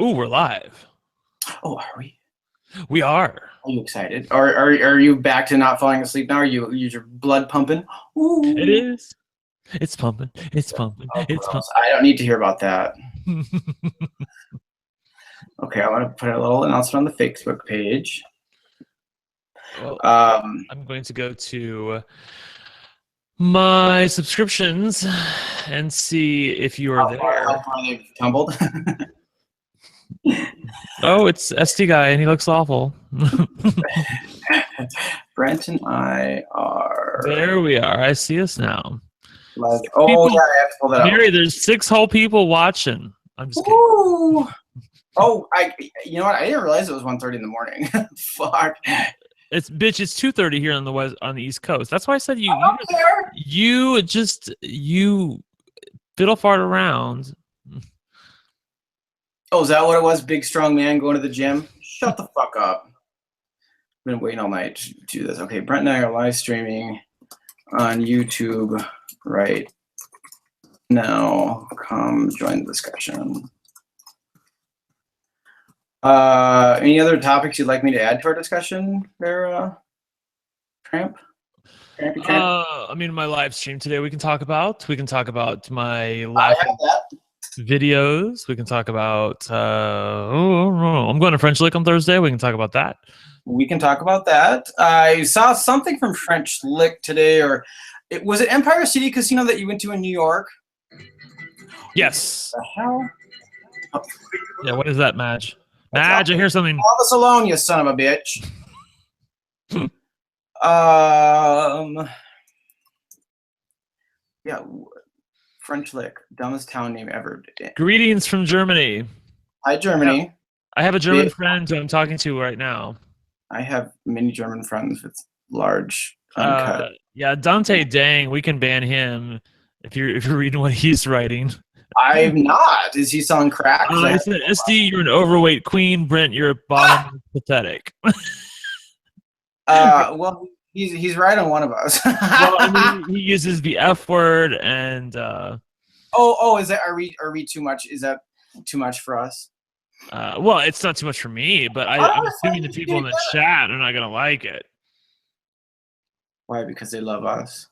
Ooh, we're live. Oh, are we? We are. Are you excited? Are you back to not falling asleep now? Are you your blood pumping? Ooh. It is. It's pumping. It's pumping. Oh, It's pumping. I don't need to hear about that. Okay, I want to put a little announcement on the Facebook page. Well, I'm going to go to my subscriptions and see if you are there. How far they've tumbled. Oh, it's SDGuy, and he looks awful. Brent and I are. There we are. I see us now. Like, oh, yeah, I have to pull that Mary, up. there's 6 whole people watching. I'm just kidding. Ooh. Oh, you know what? I didn't realize it was 1:30 in the morning. Fuck. It's 2:30 here on the East Coast. That's why I said you fiddle fart around. Oh, is that what it was? Big strong man going to the gym? Shut the fuck up. I've been waiting all night to do this. Okay, Brent and I are live streaming on YouTube right now. Come join the discussion. Any other topics you'd like me to add to our discussion there, Tramp? Trampy Tramp? I mean, my live stream today we can talk about. We can talk about my live videos. We can talk about I'm going to French Lick on Thursday. We can talk about that. We can talk about that. I saw something from French Lick today, or was it Empire City Casino that you went to in New York? Yes. What the hell? Oh. Yeah, what is that, Madge? Madge, I hear something. Leave us alone, you son of a bitch. Yeah, French Lick, dumbest town name ever. Greetings from Germany. Hi, Germany. I have a German friend who I'm talking to right now. I have many German friends with large uncut. Yeah, Dante Dang, we can ban him if you're reading what he's writing. I'm not. Is he selling crack? I said, SD, you're an overweight queen. Brent, you're a bottom pathetic. Well, he's right on one of us. Well, I mean, he uses the F word and. Is that are we too much? Is that too much for us? Well, it's not too much for me, but I'm assuming the people in the chat are not gonna like it. Why? Because they love us.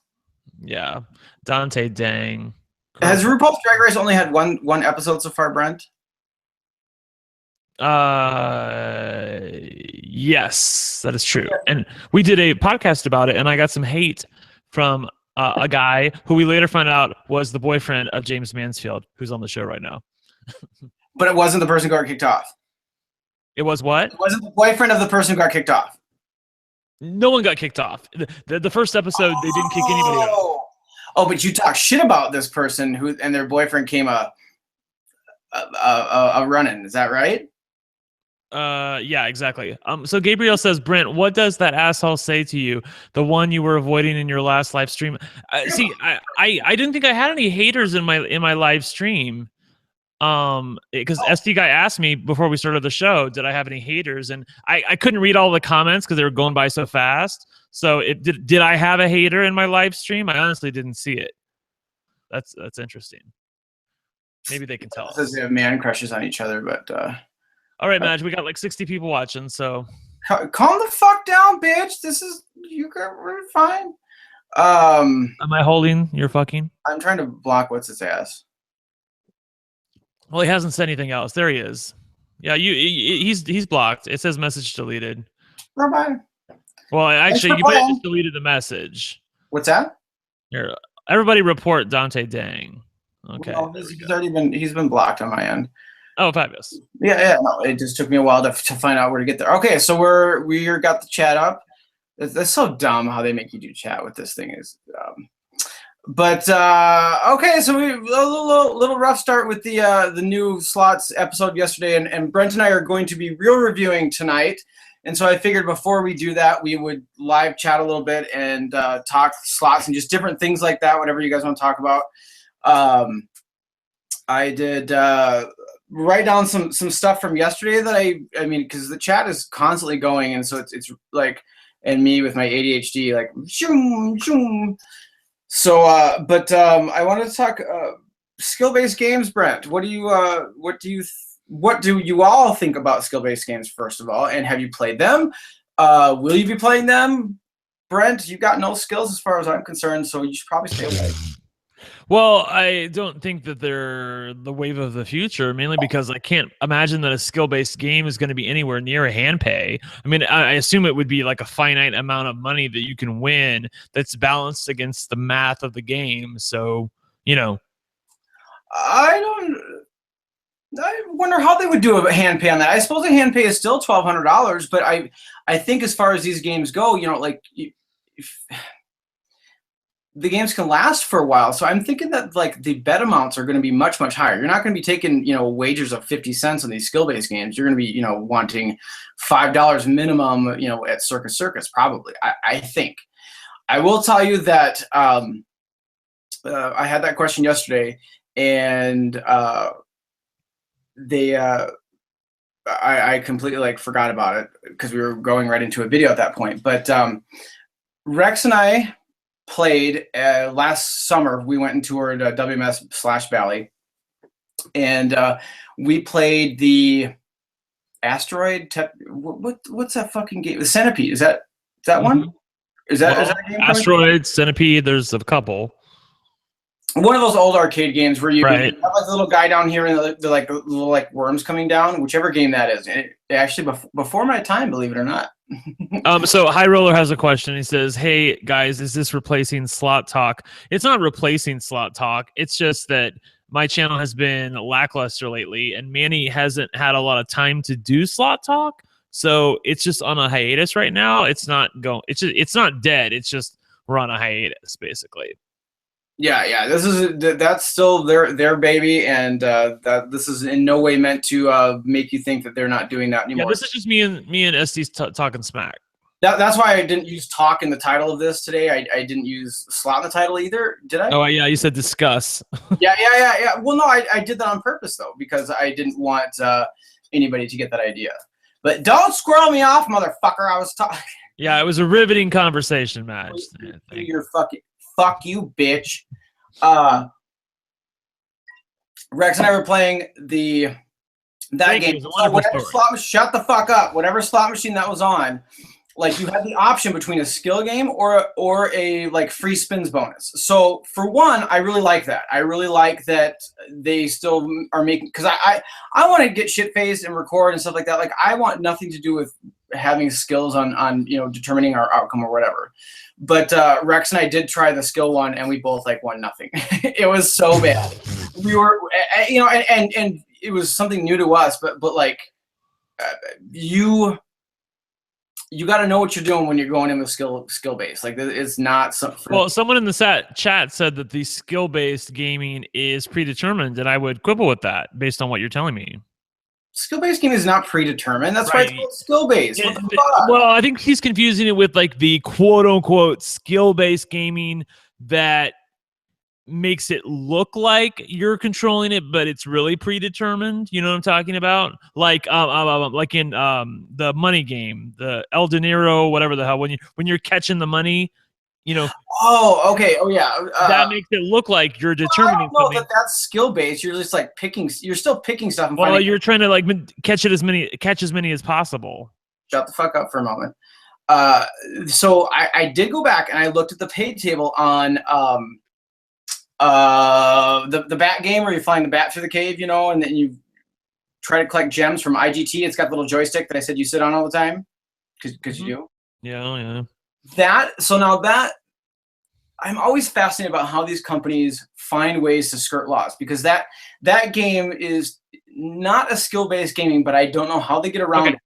Yeah, Dante Dang. Has RuPaul's Drag Race only had one episode so far, Brent? Yes, that is true. And we did a podcast about it, and I got some hate from a guy who we later found out was the boyfriend of James Mansfield, who's on the show right now. But it wasn't the person who got kicked off. It was what? It wasn't the boyfriend of the person who got kicked off. No one got kicked off. The first episode, they didn't kick anybody off. Oh, but you talk shit about this person and their boyfriend came a running. Is that right? Yeah, exactly. So Gabriel says, Brent, what does that asshole say to you? The one you were avoiding in your last live stream. See, I didn't think I had any haters in my live stream. Because SDGuy asked me before we started the show, did I have any haters? And I couldn't read all the comments because they were going by so fast. So did I have a hater in my live stream? I honestly didn't see it. That's interesting. Maybe they can tell us. Says they have man crushes on each other, but all right, Madge, we got like 60 people watching, so calm the fuck down, bitch. We're fine. Am I holding your fucking? I'm trying to block what's his ass. Well, he hasn't said anything else. There he is. Yeah, he's blocked. It says message deleted. Bye. Well, actually, you might have just deleted the message. What's that? Here, everybody report Dante Dang. Okay. Well, he's been blocked on my end. Oh, fabulous. Yeah. No, it just took me a while to find out where to get there. Okay, so we got the chat up. That's so dumb how they make you do chat with this thing is. But okay, so we a little rough start with the new slots episode yesterday, and Brent and I are going to be real reviewing tonight. And so I figured before we do that, we would live chat a little bit and talk slots and just different things like that, whatever you guys want to talk about. I did write down some stuff from yesterday that I mean, because the chat is constantly going, and so it's like, and me with my ADHD, like, zoom, zoom. So, but I wanted to talk skill-based games, Brent. What do you all think about skill-based games, first of all, and have you played them? Will you be playing them? Brent, you got no skills as far as I'm concerned, so you should probably stay away. Well, I don't think that they're the wave of the future, mainly because I can't imagine that a skill-based game is going to be anywhere near a hand pay. I mean, I assume it would be like a finite amount of money that you can win that's balanced against the math of the game. So, I wonder how they would do a hand pay on that. I suppose a hand pay is still $1,200, but I think as far as these games go, like the games can last for a while. So I'm thinking that like the bet amounts are going to be much, much higher. You're not going to be taking, wagers of 50 cents on these skill-based games. You're going to be, wanting $5 minimum, at Circus probably, I think. I will tell you that I had that question yesterday, and I completely forgot about it because we were going right into a video at that point. But Rex and I played last summer. We went and toured WMS/Bally, and we played the Asteroid. What's that fucking game? The Centipede. Is that one? Is that a game? Asteroid, Centipede. There's a couple. One of those old arcade games where you have right. the little guy down here and the little worms coming down. Whichever game that is. It actually before my time, believe it or not. So High Roller has a question. He says, "Hey guys, is this replacing Slot Talk?" It's not replacing Slot Talk. It's just that my channel has been lackluster lately, and Manny hasn't had a lot of time to do Slot Talk, so it's just on a hiatus right now. It's not going. It's not dead. It's just we're on a hiatus, basically. Yeah. That's still their baby, and that this is in no way meant to make you think that they're not doing that anymore. Yeah, this is just me and SD's talking smack. That's why I didn't use talk in the title of this today. I didn't use slot in the title either. Did I? Oh yeah, you said discuss. Yeah. Well, no, I did that on purpose though, because I didn't want anybody to get that idea. But don't squirrel me off, motherfucker. I was talking. Yeah, it was a riveting conversation, match. You're fucking. Fuck you, bitch. Rex and I were playing that game. So whatever shut the fuck up. Whatever slot machine that was on, you had the option between a skill game or a free spins bonus. So for one, I really like that. I really like that they still are making, because I want to get shit faced and record and stuff like that. I want nothing to do with having skills on determining our outcome or whatever. But Rex and I did try the skill one, and we both won nothing. It was so bad. We were, and it was something new to us. But you got to know what you're doing when you're going in with skill based. It's not something. Well, someone in the chat said that the skill based gaming is predetermined, and I would quibble with that based on what you're telling me. Skill-based game is not predetermined. That's right. Why it's called skill-based. What the fuck? Well, I think he's confusing it with the quote-unquote skill-based gaming that makes it look like you're controlling it, but it's really predetermined. You know what I'm talking about? Like in the money game, the El Dinero, whatever the hell. When you're catching the money. Oh, okay. Oh, yeah. That makes it look like you're determining something. That's skill based. You're just picking. You're still picking stuff. And you're trying to catch as many as possible. Shut the fuck up for a moment. So I did go back and I looked at the paid table on the bat game where you're flying the bat through the cave, and then you try to collect gems from IGT. It's got the little joystick that I said you sit on all the time because you do. Yeah. That I'm always fascinated about how these companies find ways to skirt laws, because that game is not a skill-based gaming, but I don't know how they get around it.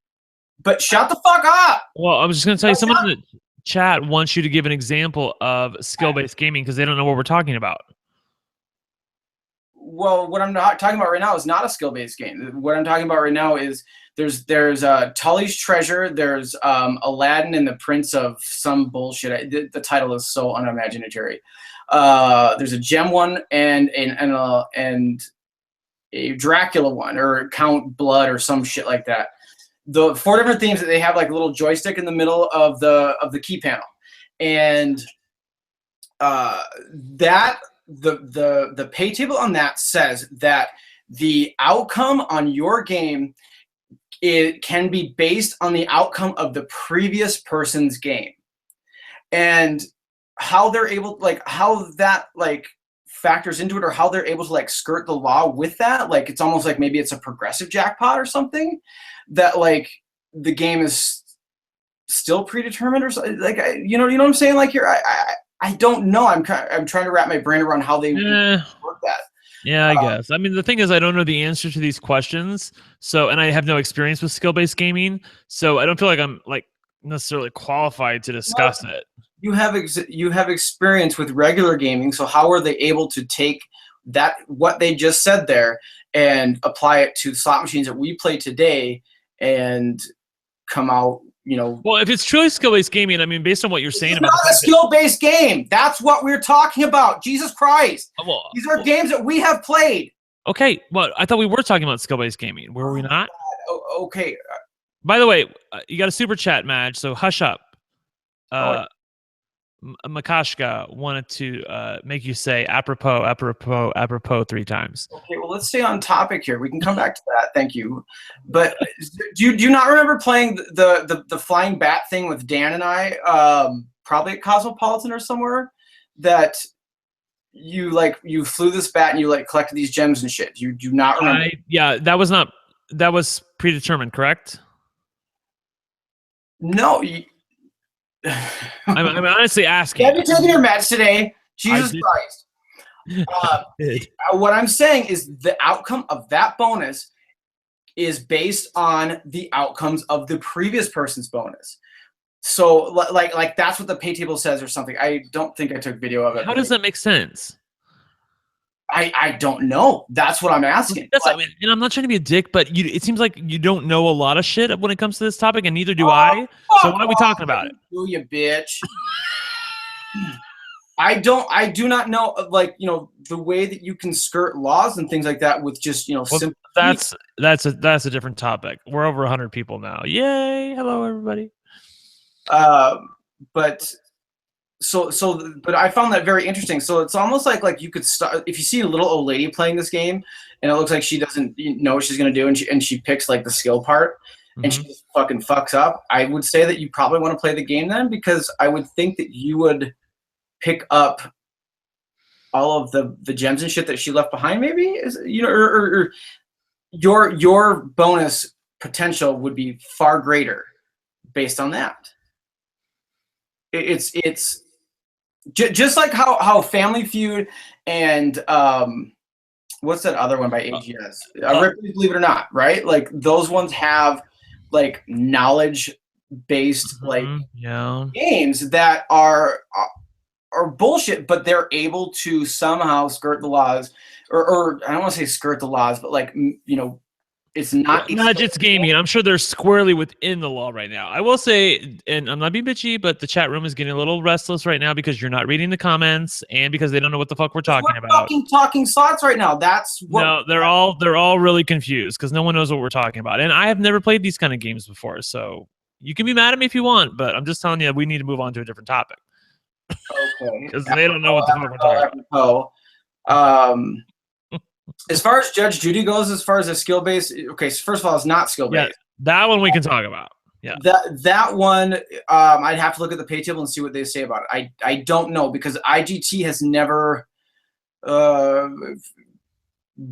But shut the fuck up! Well, I was just going to tell you, someone in the chat wants you to give an example of skill-based gaming because they don't know what we're talking about. Well, what I'm not talking about right now is not a skill-based game. What I'm talking about right now is there's Tully's Treasure, there's Aladdin and the Prince of some bullshit. The title is so unimaginatory. There's a gem one and a Dracula one, or Count Blood or some shit like that. The 4 different themes that they have a little joystick in the middle of the key panel, and that the pay table on that says that the outcome on your game, it can be based on the outcome of the previous person's game, and how they're able, like how that like factors into it, or how they're able to like skirt the law with that. Like it's almost like maybe it's a progressive jackpot or something, that like the game is still predetermined or something. Like you know what I'm saying? Like I don't know. I'm trying to wrap my brain around how they work that. Yeah, I guess. I mean, the thing is, I don't know the answer to these questions. So, and I have no experience with skill-based gaming, so I don't feel like I'm like necessarily qualified to discuss it. You have experience with regular gaming, so how are they able to take that, what they just said there, and apply it to slot machines that we play today and come out, you know? Well, if it's truly skill-based gaming, I mean, based on what you're saying about not a skill-based game. That's what we're talking about. Jesus Christ. Well, these are games that we have played. Okay, well, I thought we were talking about skill-based gaming. Were we not? Okay. By the way, you got a super chat, Madge, so hush up. Makashka wanted to make you say apropos, apropos, apropos 3 times. Okay, well, let's stay on topic here. We can come back to that. Thank you. But do you not remember playing the flying bat thing with Dan and I, probably at Cosmopolitan or somewhere, that you flew this bat and you like collected these gems and shit? Do you not remember? Yeah, that was predetermined, correct? No. I'm honestly asking. Have you taken your meds today? Jesus Christ. What I'm saying is the outcome of that bonus is based on the outcomes of the previous person's bonus. So like that's what the pay table says or something. I don't think I took video of it. How does that make sense? I don't know. That's what I'm asking. And I'm not trying to be a dick, but it seems like you don't know a lot of shit when it comes to this topic, and neither do I. So why are we talking about it? You bitch. I do not know, like, you know, the way that you can skirt laws and things like that with just, you know, simple. That's a different topic. We're over 100 people now. Yay! Hello, everybody. But I found that very interesting. So it's almost like you could start, if you see a little old lady playing this game and it looks like she doesn't know what she's gonna do, and she picks like the skill part, and she just fucking fucks up. I would say that you probably want to play the game then, because I would think that you would pick up all of the gems and shit that she left behind, maybe, is, you know, or your bonus potential would be far greater based on that. It's just like how Family Feud and what's that other one by AGS? Ripley's Believe It or Not, right? Like those ones have like knowledge based like games that are bullshit, but they're able to somehow skirt the laws, or I don't want to say skirt the laws, but like, you know, it's not just gaming. I'm sure they're squarely within the law right now. I will say, and I'm not being bitchy, but the chat room is getting a little restless right now because you're not reading the comments and because they don't know what the fuck we're talking about. Talking slots right now. That's what. No, they're all really confused because no one knows what we're talking about. And I have never played these kind of games before, so you can be mad at me if you want, but I'm just telling you we need to move on to a different topic. Okay. Because they don't know what the fuck we're talking about. As far as Judge Judy goes, as far as a skill base, okay. So first of all, it's not skill based. Yeah, that one we can talk about. Yeah. That one, I'd have to look at the pay table and see what they say about it. I don't know, because IGT has never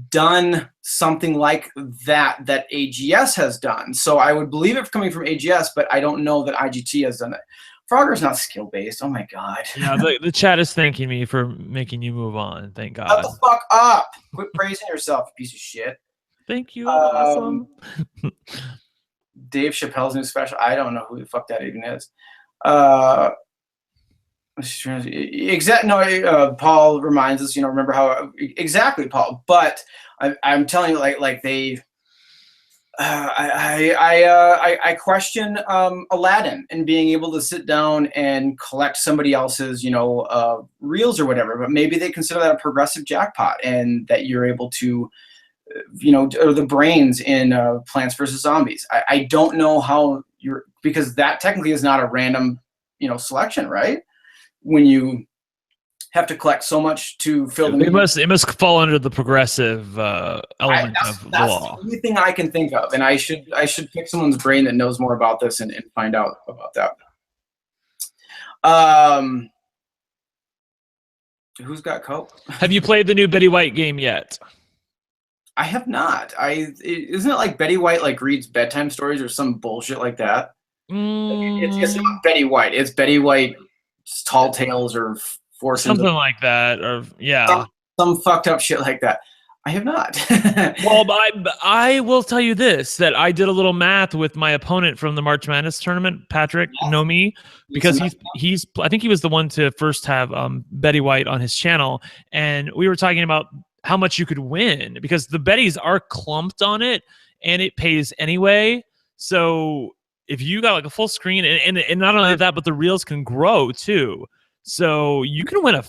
done something like that AGS has done. So I would believe it coming from AGS, but I don't know that IGT has done it. Frogger's not skill based. Oh my god. Yeah, the chat is thanking me for making you move on. Thank God. Shut the fuck up. Quit praising yourself, you piece of shit. Thank you. Awesome. Dave Chappelle's new special. I don't know who the fuck that even is. Paul reminds us, you know, remember how exactly, Paul. But I'm telling you, like they. I question Aladdin and being able to sit down and collect somebody else's, you know, reels or whatever. But maybe they consider that a progressive jackpot, and that you're able to, you know, or the brains in Plants vs. Zombies. I don't know how because that technically is not a random, you know, selection, right? When you have to collect so much to fill the It must fall under the progressive element of the that's law. the only thing I can think of, and I should pick someone's brain that knows more about this and find out about that. Who's got coke? Have you played the new Betty White game yet? I have not. Isn't it like Betty White like reads bedtime stories or some bullshit like that? It's not Betty White. It's Betty White's Tall Tales or Something like that, or some fucked up shit like that. I have not. Well, I will tell you this, that I did a little math with my opponent from the March Madness tournament, Patrick Nomi, because he's I think he was the one to first have Betty White on his channel, and we were talking about how much you could win because the Bettys are clumped on it and it pays anyway. So if you got like a full screen and not only that, but the reels can grow too. So you can win a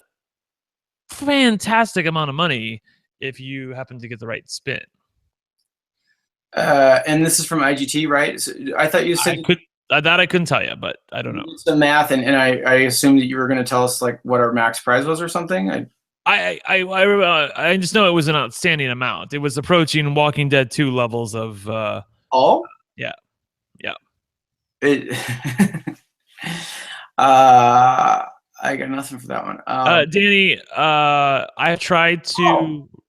fantastic amount of money if you happen to get the right spin. And this is from IGT, right? So I thought you said I couldn't tell you, but I don't know. It's the math, and I assumed that you were going to tell us like what our max prize was or something. I just know it was an outstanding amount. It was approaching Walking Dead 2 levels of. Yeah. I got nothing for that one. Danny,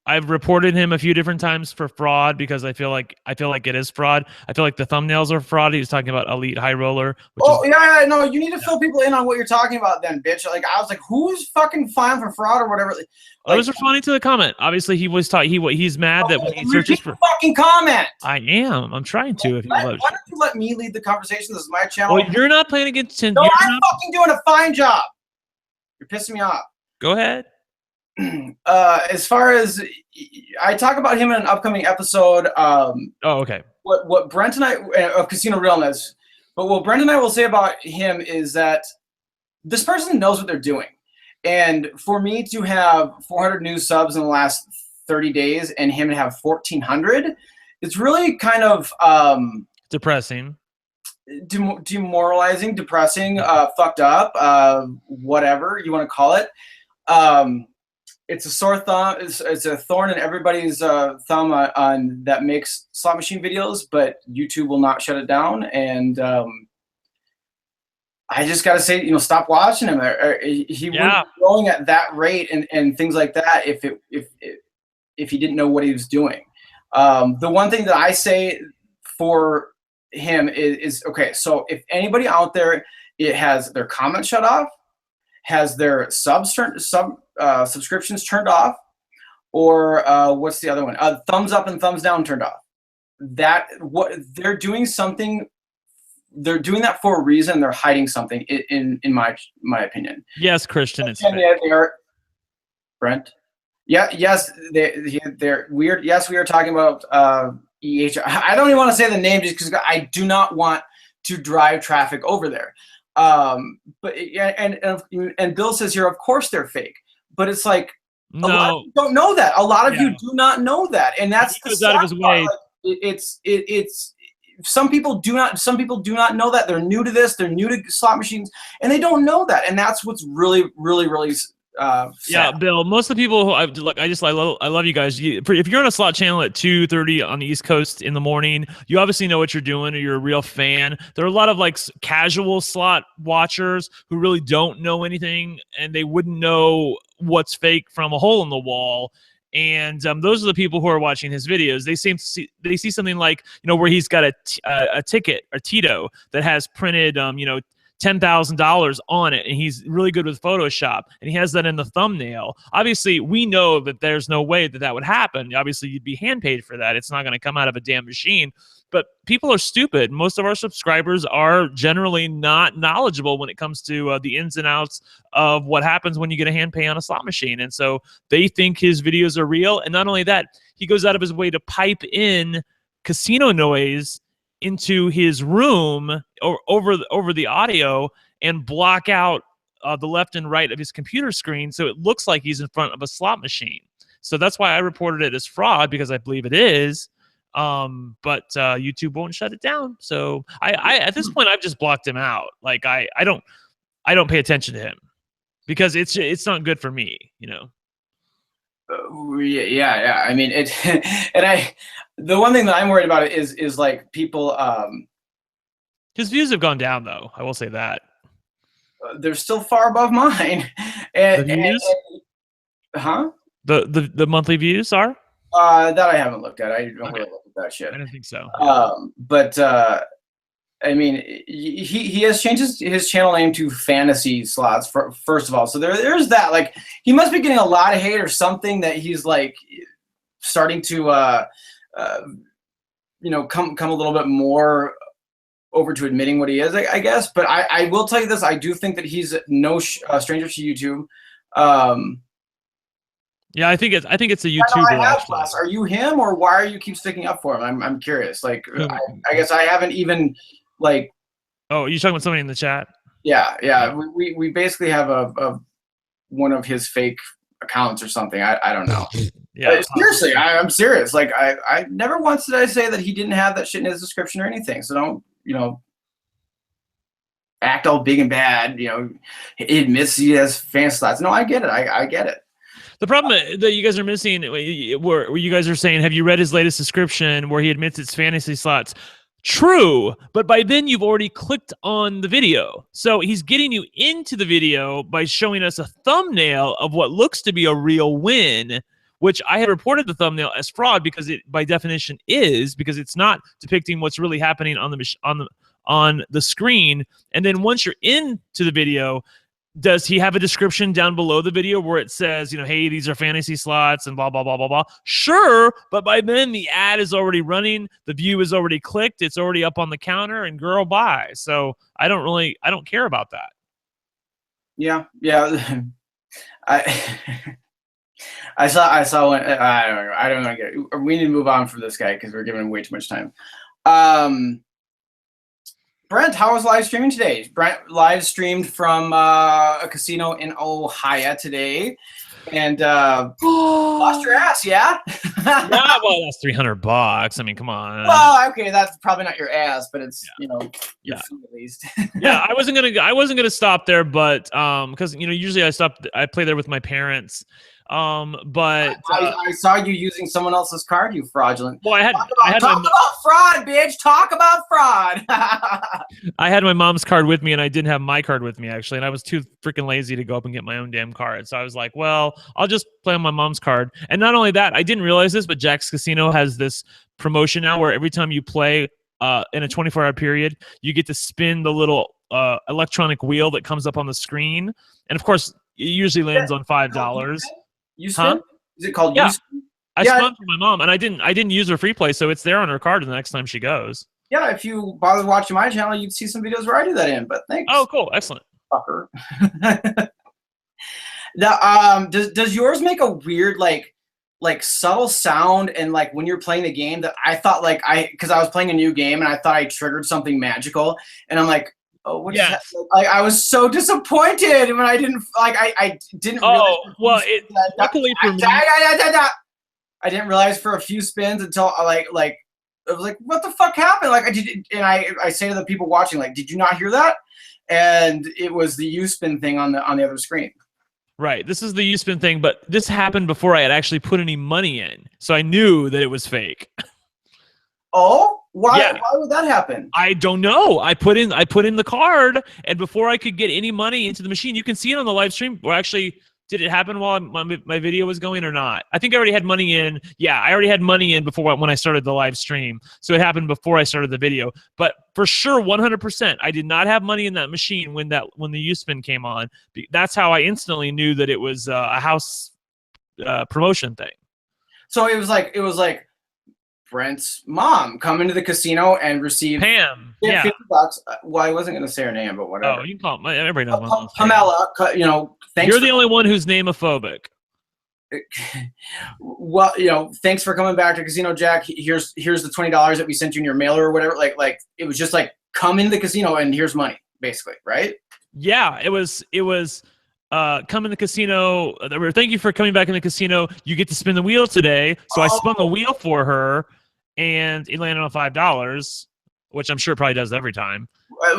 I've reported him a few different times for fraud because I feel like it is fraud. I feel like the thumbnails are fraud. He was talking about Elite High Roller. No, you need to fill people in on what you're talking about then, bitch. Like I was like, who's fucking filing for fraud or whatever? Like, I was responding to the comment. Obviously, he was he's mad that when he searches for fucking comment. I am. I'm trying to. Why don't you let me lead the conversation? This is my channel. Well, you're not playing against him. No, I'm fucking doing a fine job. You're pissing me off. Go ahead. As far as I talk about him in an upcoming episode. Okay. What Brent and I of Casino Realness, but what Brent and I will say about him is that this person knows what they're doing. And for me to have 400 new subs in the last 30 days and him to have 1,400, it's really kind of depressing. Demoralizing, depressing, fucked up, whatever you want to call it. It's a sore thumb. It's a thorn in everybody's thumb on that makes slot machine videos, but YouTube will not shut it down. And I just got to say, stop watching him. He wouldn't be growing at that rate and things like that if he didn't know what he was doing. The one thing that I say for him is okay. So if anybody out there, it has their comments shut off, has their subscriptions turned off, or what's the other one? Thumbs up and thumbs down turned off. What they're doing something. They're doing that for a reason. They're hiding something, in my opinion. Yes, Christian, it's they are. Brent. Yeah. Yes, they're weird. Yes, we are talking about EH. I don't even want to say the name just because I do not want to drive traffic over there. But and Bill says here, of course they're fake, but it's like a lot of you don't know that. A lot of you do not know that, and that's the sad out of his way. It's some people do not know that. They're new to this. They're new to slot machines, and they don't know that, and that's what's really, really, really. Yeah, Bill. Most of the people who I love you guys. If you're on a slot channel at 2:30 on the East Coast in the morning, you obviously know what you're doing, or you're a real fan. There are a lot of like casual slot watchers who really don't know anything, and they wouldn't know what's fake from a hole in the wall. And those are the people who are watching his videos. They see something like where he's got a ticket, a Tito that has printed $10,000 on it, and he's really good with Photoshop, and he has that in the thumbnail. Obviously, we know that there's no way that would happen. Obviously, you'd be hand paid for that. It's not going to come out of a damn machine. But people are stupid. Most of our subscribers are generally not knowledgeable when it comes to the ins and outs of what happens when you get a hand pay on a slot machine. And so they think his videos are real. And not only that, he goes out of his way to pipe in casino noise into his room or over the audio and block out the left and right of his computer screen, so it looks like he's in front of a slot machine. So that's why I reported it as fraud, because I believe it is. But YouTube won't shut it down. So I at this point I've just blocked him out. Like I don't pay attention to him. because it's not good for me, you know. Yeah. I mean, it, and the one thing that I'm worried about is like people. His views have gone down, though. I will say that. They're still far above mine. The views, Huh? the monthly views are. That I haven't looked at. I don't really look at that shit. I don't think so. But I mean, he has changed his channel name to Fantasy Slots first of all. So there's that. Like, he must be getting a lot of hate or something that he's like starting to come a little bit more over to admitting what he is, I guess. But I will tell you this: I do think that he's no stranger to YouTube. Yeah, I think it's a YouTuber. Are you him, or why are you keep sticking up for him? I'm curious. Like, I guess I haven't even like. Oh, you talking about somebody in the chat? Yeah. We basically have a one of his fake accounts or something. I don't know. Yeah. Seriously, I'm serious. Like, I never once did I say that he didn't have that shit in his description or anything. So don't act all big and bad. He admits he has Fantasy Slots. No, I get it. I get it. The problem that you guys are missing, where you guys are saying, have you read his latest description where he admits it's Fantasy Slots? True, but by then you've already clicked on the video. So he's getting you into the video by showing us a thumbnail of what looks to be a real win, which I had reported the thumbnail as fraud because it, by definition, is, because it's not depicting what's really happening on the screen. And then once you're into the video, does he have a description down below the video where it says, hey, these are Fantasy Slots and blah, blah, blah, blah, blah? Sure, but by then the ad is already running, the view is already clicked, it's already up on the counter, and girl, bye. So I don't care about that. Yeah. I saw one. I don't know. We need to move on from this guy because we're giving him way too much time. Brent, how was live streaming today? Brent live streamed from a casino in Ohio today, and lost your ass, yeah? Yeah, well, that's $300. I mean, come on. Well, okay, that's probably not your ass, but it's your food at least. Yeah, I wasn't gonna stop there, but because usually I play there with my parents. But I saw you using someone else's card, you fraudulent. Well, talk about fraud, bitch. Talk about fraud. I had my mom's card with me, and I didn't have my card with me, actually, and I was too freaking lazy to go up and get my own damn card. So I was like, well, I'll just play on my mom's card. And not only that, I didn't realize this, but Jack's Casino has this promotion now where every time you play in a 24-hour period, you get to spin the little electronic wheel that comes up on the screen. And of course, it usually lands on $5. Huh? Is it called? Yeah, I spun for my mom, and I didn't use her free play, so it's there on her card the next time she goes. Yeah, if you bother watching my channel, you'd see some videos where I do that in. But thanks. Oh, cool, excellent. Fucker. Now, does yours make a weird like subtle sound, and like when you're playing the game that I thought because I was playing a new game and I thought I triggered something magical, and I'm like, oh, what is that? Like, I was so disappointed when I didn't I didn't. Oh, well, luckily for me, I didn't realize for a few spins until I was like, what the fuck happened? Like, I say to the people watching, like, did you not hear that? And it was the U-spin thing on the other screen. Right. This is the U-spin thing, but this happened before I had actually put any money in, so I knew that it was fake. Oh, why would that happen? I don't know. I put in the card, and before I could get any money into the machine, you can see it on the live stream. Well, actually, did it happen while my video was going or not? I think I already had money in. Yeah, I already had money in before when I started the live stream. So it happened before I started the video. But for sure, 100%, I did not have money in that machine when the U-spin came on. That's how I instantly knew that it was a house promotion thing. So it was like Brent's mom come into the casino and receive Pam. $50. Well, I wasn't going to say her name, but whatever. Oh, you can call it. Everybody knows my mom's Pamela. Thanks. You're the only one who's namophobic. Well, thanks for coming back to Casino Jack. Here's the $20 that we sent you in your mailer or whatever. Like it was just like, come into the casino and here's money, basically, right? Yeah, it was. Come in the casino. Thank you for coming back in the casino. You get to spin the wheel today. So I spun the wheel for her, and it landed on $5, which I'm sure it probably does every time.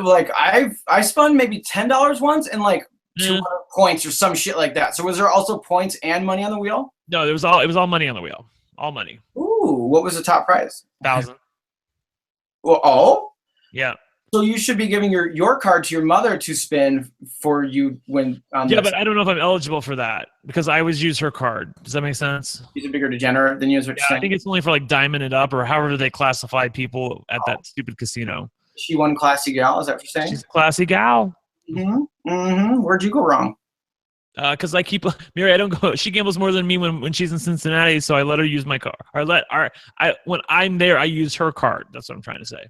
Like I spun maybe $10 once, and like Eh. 200 points or some shit like that. So was there also points and money on the wheel? No, it was all money on the wheel. All money. Ooh, what was the top prize? 1,000. Well, oh, Yeah. so you should be giving your card to your mother to spin for you when on Yeah, this. but I don't know if I'm eligible for that because I always use her card. Does that make sense? She's a bigger degenerate than you, is what you're Yeah, I saying? think it's only for like diamond it up or however they classify people at that stupid casino. She won classy gal, is that what you're saying? She's a classy gal. Where'd you go wrong? Because I keep Mary. I don't go. She gambles more than me when she's in Cincinnati, so I let her use my card. When I'm there, I use her card. That's what I'm trying to say.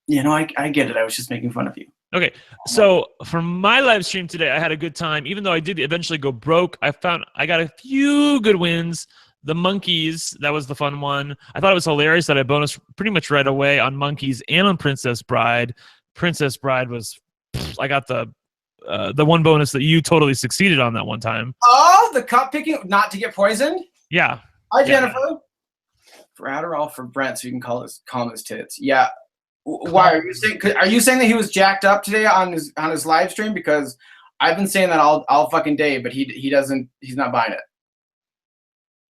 You know, I get it. I was just making fun of you. Okay, so for my live stream today, I had a good time. Even though I did eventually go broke, I got a few good wins. The monkeys, that was the fun one. I thought it was hilarious that I bonused pretty much right away on monkeys and on Princess Bride. Princess Bride was, I got the one bonus that you totally succeeded on that one time. Oh, the cup picking, not to get poisoned? Yeah. Hi, Jennifer. For Adderall for Brent, so you can calm his tits. Yeah. Why are you saying that he was jacked up today on his live stream? Because I've been saying that all fucking day, but he's not buying it.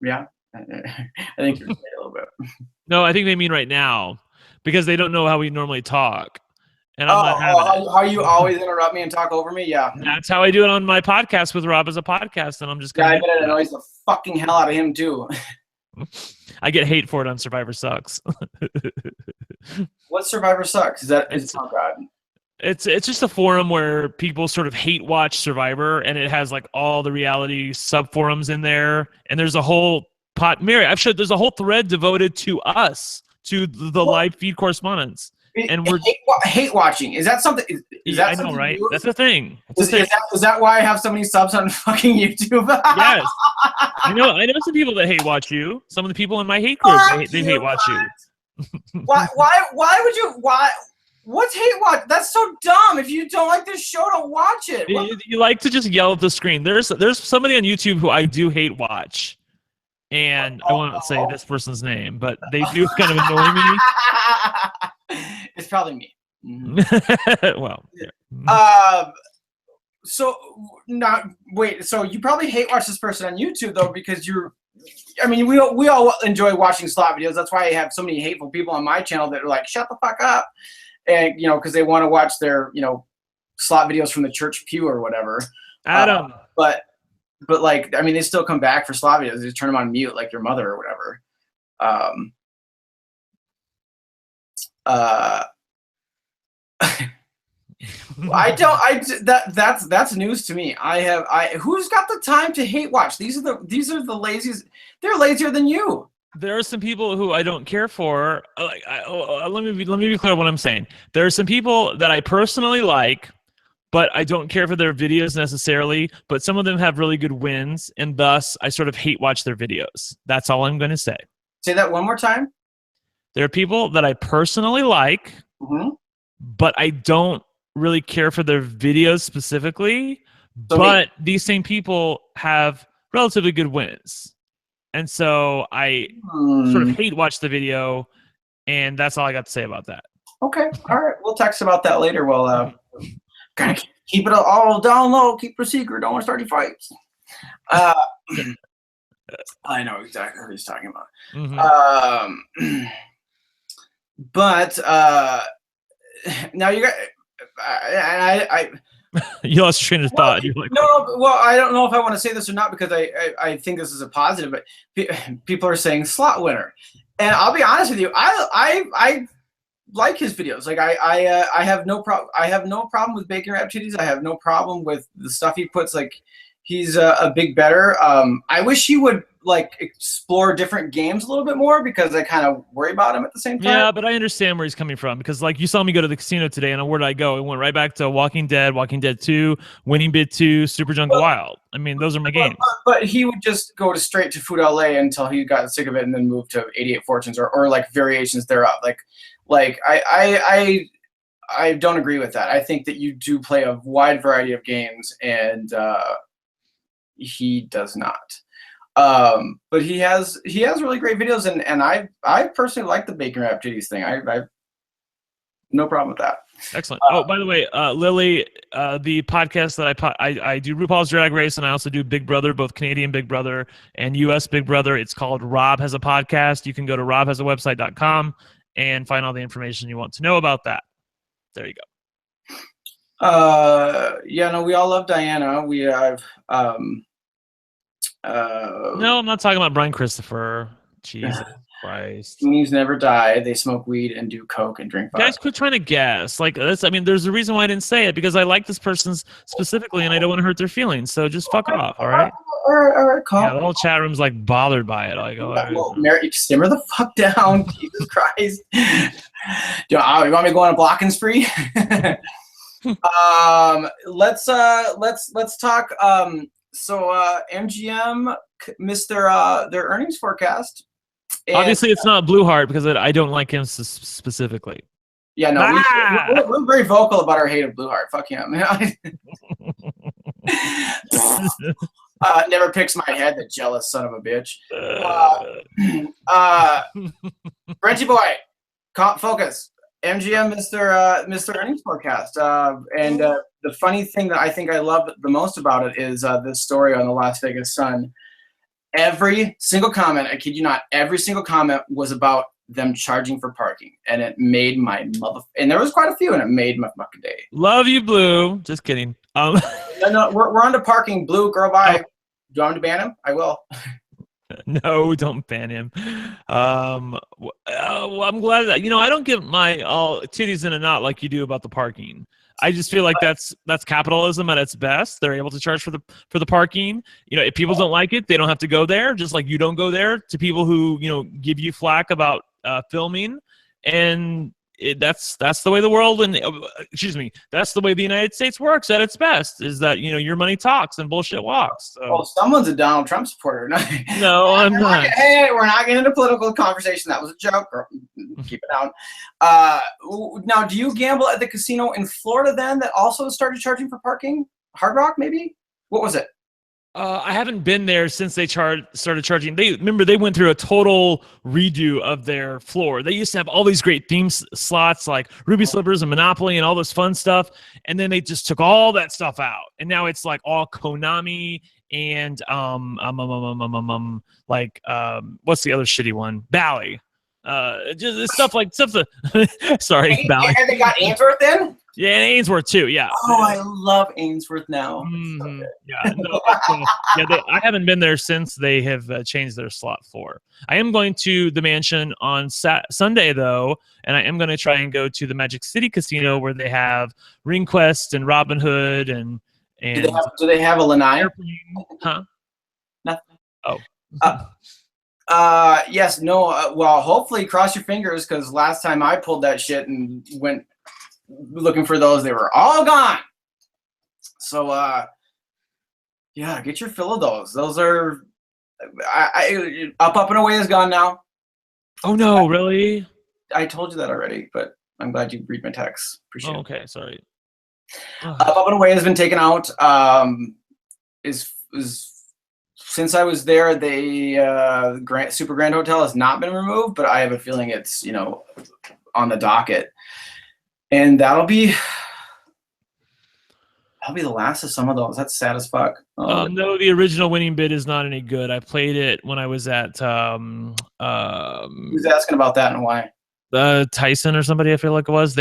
Yeah, I think you're saying a little bit. No, I think they mean right now because they don't know how we normally talk, and I'm not having it. How you always interrupt me and talk over me? Yeah, that's how I do it on my podcast with Rob as a podcast, and I'm just I bet it annoys the fucking hell out of him too. I get hate for it on Survivor Sucks. What Survivor Sucks? It's oh god. It's just a forum where people sort of hate watch Survivor, and it has like all the reality sub forums in there, and there's a whole Mary, there's a whole thread devoted to us, to the live feed correspondence. And we're hate watching. Is that something? Is that I know, right? That's the thing. Is that why I have so many subs on fucking YouTube? Yes. I know some people that hate watch you. Some of the people in my hate group, they hate watch you. Why would you? What's hate watch? That's so dumb. If you don't like this show, don't watch it. You like to just yell at the screen. There's somebody on YouTube who I do hate watch. And I won't say this person's name, but they do kind of annoy me. It's probably me. Mm-hmm. Well. So you probably hate watch this person on YouTube though, because we all enjoy watching slot videos. That's why I have so many hateful people on my channel that are like, shut the fuck up. And, because they want to watch their, slot videos from the church pew or whatever. Adam. But they still come back for slot videos. They just turn them on mute like your mother or whatever. That's news to me. Who's got the time to hate watch? These are the laziest. They're lazier than you. There are some people who I don't care for. Let me be clear what I'm saying. There are some people that I personally like, but I don't care for their videos necessarily. But some of them have really good wins, and thus I sort of hate watch their videos. That's all I'm going to say. Say that one more time. There are people that I personally like, but I don't really care for their videos specifically. But these same people have relatively good wins. And so I sort of hate watch the video, and that's all I got to say about that. Okay. All right. We'll text about that later. Well, gotta keep it all down low. Keep it a secret. Don't want to start any fights. I know exactly what he's talking about. Mm-hmm. But now you got, I you lost your train of thought. You're like, no, well, I don't know if I want to say this or not because I think this is a positive, but people are saying slot winner, and I'll be honest with you, I like his videos. Like I have no problem with bacon wrap titties. I have no problem with the stuff he puts. Like he's a big better. I wish he would like explore different games a little bit more because I kind of worry about him at the same time. Yeah, but I understand where he's coming from because like you saw me go to the casino today, and where did I go? It went right back to Walking Dead 2, Winning Bid 2, Super Jungle Wild. I mean, those are my games. But he would just go straight to Food LA until he got sick of it and then move to 88 Fortunes or like variations thereof. Like I don't agree with that. I think that you do play a wide variety of games, and he does not. But he has really great videos, and I personally like the bacon wrap titties thing. No problem with that. Excellent. Oh, by the way, Lily, the podcast that I do RuPaul's Drag Race, and I also do Big Brother, both Canadian Big Brother and U.S. Big Brother. It's called Rob Has a Podcast. You can go to robhasawebsite.com and find all the information you want to know about that. There you go. Yeah, no, we all love Diana. We have. No, I'm not talking about Brian Christopher. Jesus Christ. Memes never die. They smoke weed and do coke and drink vodka. Guys, quit trying to guess. Like, that's, I mean, there's a reason why I didn't say it, because I like this person specifically and I don't want to hurt their feelings. So just fuck off, all right? All right, calm. Yeah, the whole chat room's like bothered by it. Like, oh, well, Mary, simmer the fuck down. Jesus Christ. You want me to go on a blocking spree? Let's talk. So MGM missed their earnings forecast. And, obviously, it's not Blueheart because I don't like him specifically. Yeah, no, we're very vocal about our hate of Blueheart. Fuck him. Never picks my head, the jealous son of a bitch. BrentW boy, focus. MGM missed their earnings forecast. And the funny thing that I think I love the most about it is this story on the Las Vegas Sun. Every single comment, I kid you not, every single comment was about them charging for parking, and it made my and there was quite a few, and it made my fucking day. Love you, Blue. Just kidding. No, we're on to parking. Blue, girl, bye. Do you want me to ban him? I will. No, don't ban him. Well, I'm glad that, I don't give my all titties in a knot like you do about the parking. I just feel like that's capitalism at its best. They're able to charge for the parking. If people don't like it, they don't have to go there. Just like you don't go there to people who give you flack about filming, and that's the way the world and that's the way the United States works at its best. Is that your money talks and bullshit walks. So. Well, someone's a Donald Trump supporter. No, I'm not. Hey, we're not getting into political conversation. That was a joke. Keep it down. Now, do you gamble at the casino in Florida then that also started charging for parking? Hard Rock, maybe? What was it? I haven't been there since they started charging. They went through a total redo of their floor. They used to have all these great theme slots like Ruby Slippers and Monopoly and all this fun stuff, and then they just took all that stuff out, and now it's like all Konami and what's the other shitty one? Bally. Just stuff sorry, Bally. And they got Ainsworth then? Yeah, and Ainsworth too. Yeah. Oh, I love Ainsworth now. Mm-hmm. Yeah. No, I haven't been there since they have changed their slot floor. I am going to the mansion on Sunday though, and I am going to try and go to the Magic City Casino where they have Ring Quest and Robin Hood and. Do they have a lanai? Huh? Nothing. Oh. Yes. No. Well, hopefully, cross your fingers, because last time I pulled that shit and went looking for those, they were all gone. So yeah, get your fill of those. Those are up and away is gone now. Oh no, really? I told you that already, but I'm glad you read my text. Appreciate it. Okay, sorry. Up and away has been taken out. Is since I was there, the Super Grand Hotel has not been removed, but I have a feeling it's on the docket. And that'll be the last of some of those. That's sad as fuck. No, the original winning bid is not any good. I played it when I was at who's asking about that and why? Tyson or somebody, I feel like it was.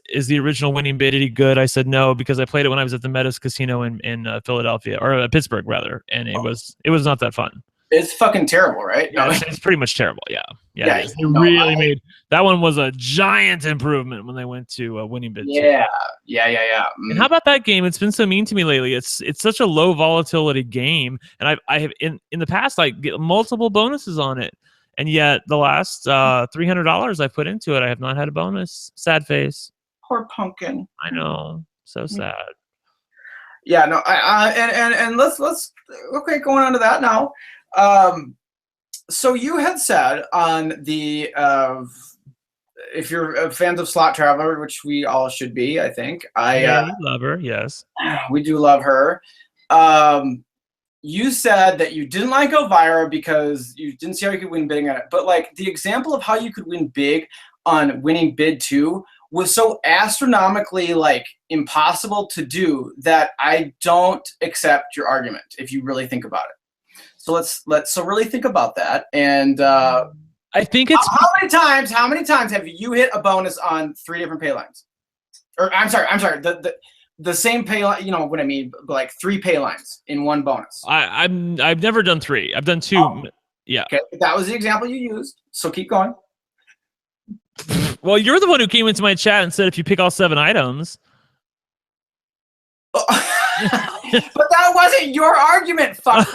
Is the original winning bid any good? I said no, because I played it when I was at the Meadows Casino in Philadelphia, or Pittsburgh rather, and it was not that fun. It's fucking terrible, right? Yeah, it's pretty much terrible. Yeah. They really made that one was a giant improvement when they went to winning bid. Yeah. And how about that game? It's been so mean to me lately. It's such a low volatility game, and I have in the past I get multiple bonuses on it, and yet the last $300 I put into it, I have not had a bonus. Sad face. Poor pumpkin. I know, so sad. Yeah, no, and let's okay, going on to that now. So you had said on the if you're fans of Slot Traveler, which we all should be, I think. We love her, yes. We do love her. You said that you didn't like Elvira because you didn't see how you could win big on it. But like the example of how you could win big on winning bid 2 was so astronomically like impossible to do that I don't accept your argument if you really think about it. So let's really think about that. And I think it's how many times have you hit a bonus on 3 different pay lines? Or I'm sorry, the same pay line, you know what I mean, like 3 pay lines in one bonus. I've never done 3. I've done 2. Oh. Yeah. Okay, that was the example you used. So keep going. Well, you're the one who came into my chat and said if you pick all 7 items. But that wasn't your argument, fucker.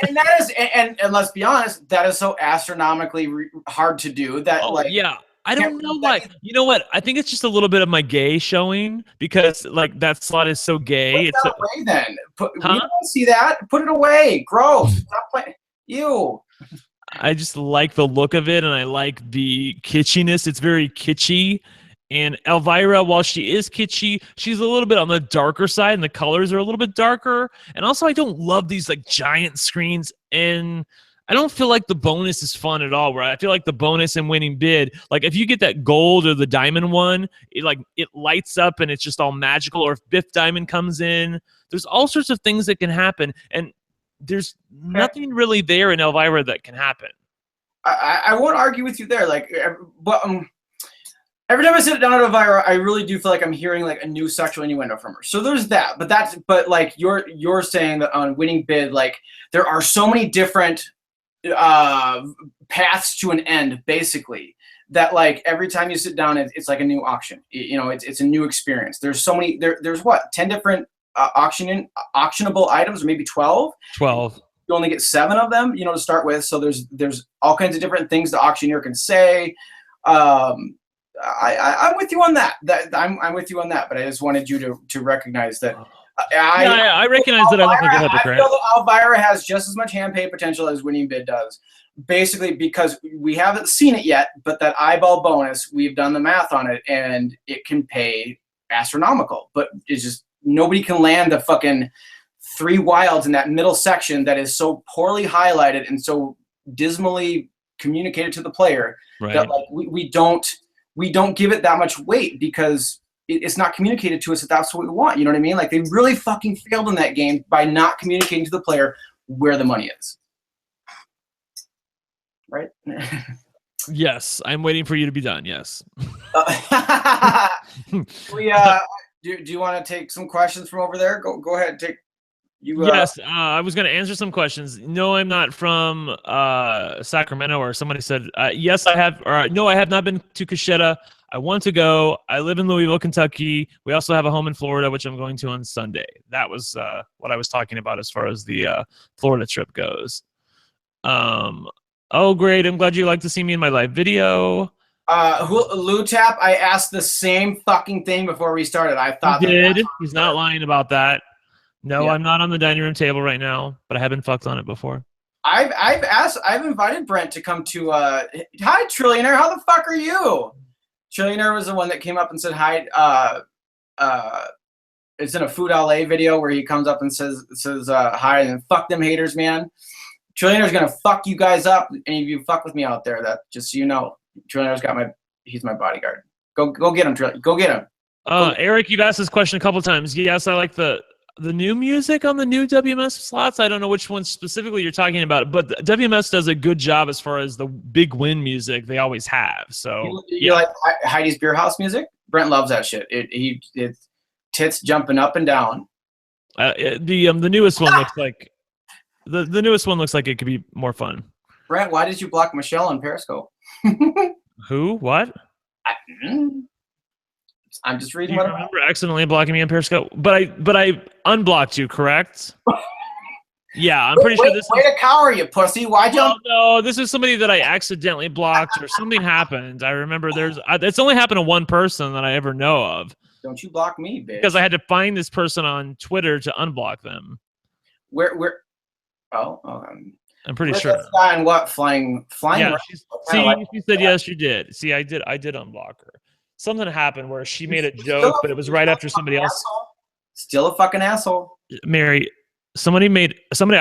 And that is, and let's be honest, that is so astronomically hard to do that. Like, yeah, I don't know why. You know what? I think it's just a little bit of my gay showing because like that slot is so gay. Put it away then. We don't see that. Put it away. Gross. Stop playing. Ew. I just like the look of it, and I like the kitschiness. It's very kitschy. And Elvira, while she is kitschy, she's a little bit on the darker side, and the colors are a little bit darker. And also, I don't love these like giant screens, and I don't feel like the bonus is fun at all. Right? I feel like the bonus and winning bid, like if you get that gold or the diamond one, it lights up and it's just all magical. Or if Biff Diamond comes in, there's all sorts of things that can happen, and there's nothing really there in Elvira that can happen. I won't argue with you there. Like, but every time I sit down at Elvira, I really do feel like I'm hearing like a new sexual innuendo from her. So there's that. But like you're saying that on winning bid, like there are so many different paths to an end, basically. That like every time you sit down, it's like a new auction. You know, it's a new experience. There's so many. There's what 10 different auctionable items, or maybe 12. 12. You only get 7 of them, you know, to start with. So there's all kinds of different things the auctioneer can say. I'm with you on that. I'm with you on that. But I just wanted you to recognize that. I recognize that I look like a hypocrite. I feel that Elvira has just as much hand pay potential as winning bid does. Basically, because we haven't seen it yet, but that eyeball bonus, we've done the math on it, and it can pay astronomical. But it's just nobody can land the fucking 3 wilds in that middle section that is so poorly highlighted and so dismally communicated to the player that like we don't give it that much weight because it's not communicated to us that that's what we want. You know what I mean? Like they really fucking failed in that game by not communicating to the player where the money is. Right? Yes, I'm waiting for you to be done. Yes. Do you want to take some questions from over there? Go ahead. Take you. Yes, I was going to answer some questions. No, I'm not from Sacramento. Or somebody said yes, I have. Or no, I have not been to Coachella. I want to go. I live in Louisville, Kentucky. We also have a home in Florida, which I'm going to on Sunday. That was what I was talking about as far as the Florida trip goes. Oh, great! I'm glad you like to see me in my live video. Lou Tap, I asked the same fucking thing before we started. I thought he did. He's not lying about that. No, yeah. I'm not on the dining room table right now, but I have been fucked on it before. I've invited Brent to come to hi Trillionaire, how the fuck are you? Trillionaire was the one that came up and said hi. It's in a Food LA video where he comes up and says hi and fuck them haters, man. Trillionaire's gonna fuck you guys up. Any of you fuck with me out there, that just so you know. Trillionaire's he's my bodyguard. Go get him, Trillionaire. Go get him. Eric, you've asked this question a couple of times. Yes, I like the new music on the new WMS slots. I don't know which one specifically you're talking about, but WMS does a good job as far as the big win music they always have. So you like Heidi's Beer House music? Brent loves that shit. It's tits jumping up and down. The newest one looks like the newest one looks like it could be more fun. Brent, why did you block Michelle on Periscope? Who? What? I'm just reading. You remember accidentally blocking me on Periscope, but I unblocked you, correct? Yeah, I'm pretty sure this. Way to cower, you pussy! Why'd you? Oh, no, this is somebody that I accidentally blocked, or something happened. I remember it's only happened to one person that I ever know of. Don't you block me, bitch? Because I had to find this person on Twitter to unblock them. Where? Oh, I'm pretty sure. And what flying? Yeah, she said yes, you did. See, I did unblock her. Something happened where she made a joke, but it was right after somebody else. Still a fucking asshole. Mary, I